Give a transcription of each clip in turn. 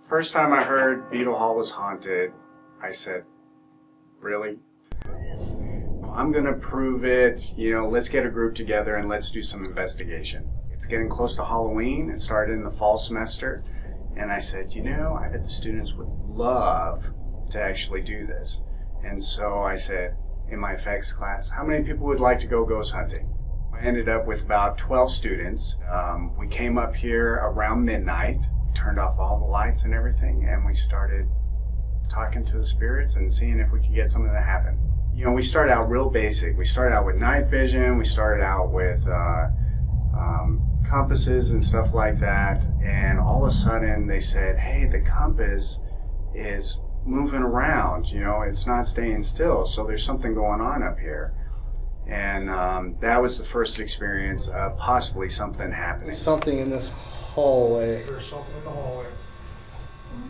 First time I heard Beadle Hall was haunted, I said, really? I'm gonna prove it, let's get a group together and let's do some investigation. It's getting close to Halloween. It started in the fall semester. And I said, I bet the students would love to actually do this. And so I said, in my effects class, how many people would like to go ghost hunting? I ended up with about 12 students. We came up here around midnight, turned off all the lights and everything, and we started talking to the spirits and seeing if we could get something to happen. We started out real basic. We started out with night vision. We started out with compasses and stuff like that. And all of a sudden they said, hey, the compass is moving around. It's not staying still. So there's something going on up here. And that was the first experience of possibly something happening. Something in this hallway. There's something in the hallway.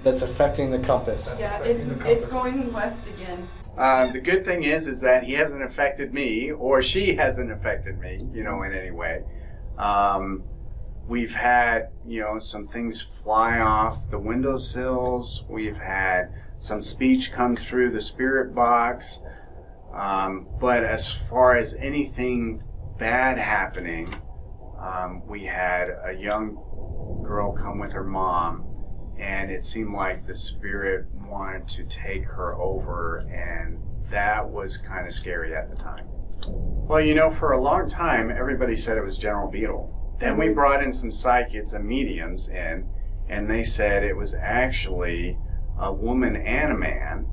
That's affecting the compass. Yeah, it's going west again. The good thing is that he hasn't affected me, or she hasn't affected me, in any way. We've had, some things fly off the windowsills. We've had some speech come through the spirit box. But as far as anything bad happening, we had a young girl come with her mom, and it seemed like the spirit wanted to take her over, and that was kind of scary at the time. Well, for a long time, everybody said it was General Beadle. Then we brought in some psychics and mediums in, and they said it was actually a woman and a man,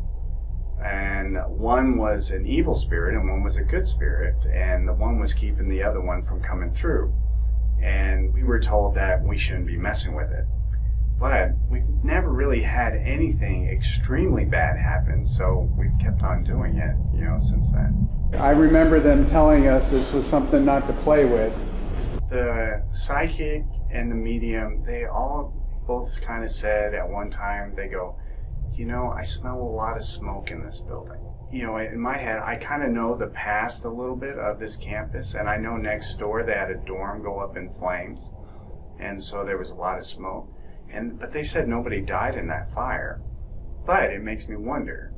and one was an evil spirit and one was a good spirit, and the one was keeping the other one from coming through. And we were told that we shouldn't be messing with it. But we've never really had anything extremely bad happen, so we've kept on doing it, since then. I remember them telling us this was something not to play with. The psychic and the medium, they all both kind of said at one time, they go, I smell a lot of smoke in this building. In my head, I kind of know the past a little bit of this campus, and I know next door they had a dorm go up in flames, and so there was a lot of smoke. But they said nobody died in that fire. But it makes me wonder,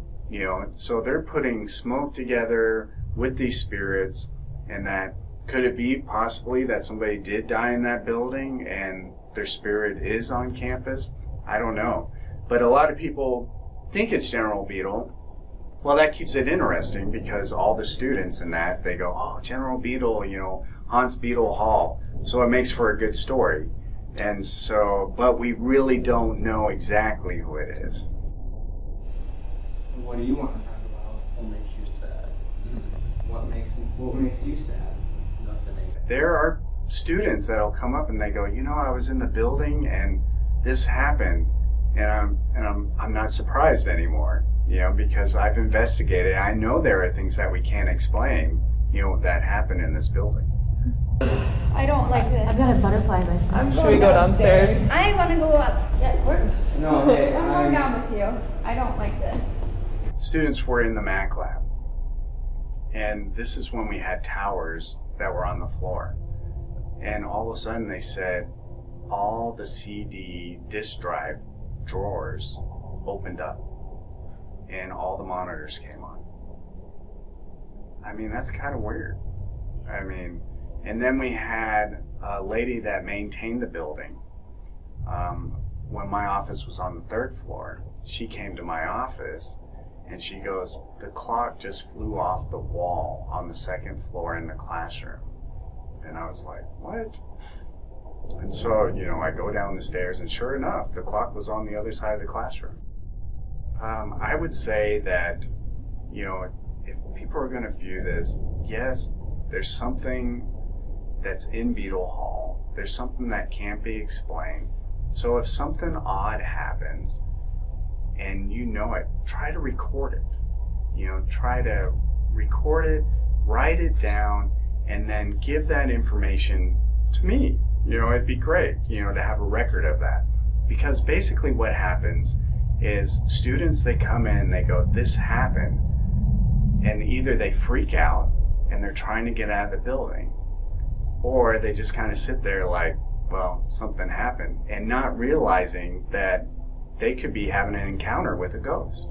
so they're putting smoke together with these spirits, and that could it be possibly that somebody did die in that building and their spirit is on campus? I don't know. But a lot of people think it's General Beadle. Well, that keeps it interesting because all the students in that, they go, oh, General Beadle, haunts Beadle Hall. So it makes for a good story. And so, but we really don't know exactly who it is. What do you want to talk about? What makes you sad? What makes you sad? Nothing. There are students that'll come up and they go, I was in the building and this happened, and I'm not surprised anymore, because I've investigated. I know there are things that we can't explain, that happen in this building. I don't like this. I've got a butterfly in my stomach. Should we go downstairs? I want to go up. Yeah, we're... No, hey, I'm going down with you. I don't like this. Students were in the Mac lab, and this is when we had towers that were on the floor, and all of a sudden they said all the CD disk drive drawers opened up and all the monitors came on. That's kind of weird. And then we had a lady that maintained the building. When my office was on the 3rd floor, she came to my office and she goes, the clock just flew off the wall on the 2nd floor in the classroom. And I was like, what? And so, I go down the stairs and sure enough, the clock was on the other side of the classroom. I would say that, if people are going to view this, yes, there's something that's in Beadle Hall. There's something that can't be explained. So if something odd happens and it, try to record it. Try to record it, write it down, and then give that information to me. It'd be great, to have a record of that. Because basically what happens is students, they come in, they go, this happened, and either they freak out and they're trying to get out of the building, or they just kind of sit there like, well, something happened, and not realizing that they could be having an encounter with a ghost.